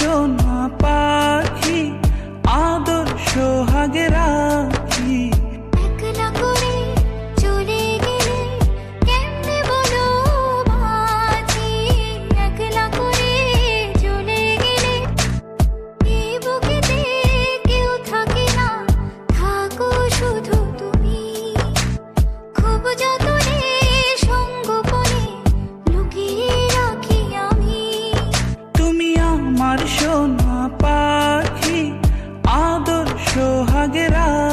সোনা পাখি, আদর সোহাগে রাখি। একলা করে চলে গেলে কেমনে বলো বাঁচি, একলা করে চলে গেলে এই বুকেতে কেউ থাকে না, থাকো শুধু তুমি। খুব যতনে সঙ্গোপনে লুকিয়ে রাখি আমি। তুমি আমার সোনা পাখি, আদর সোহাগে রাখি।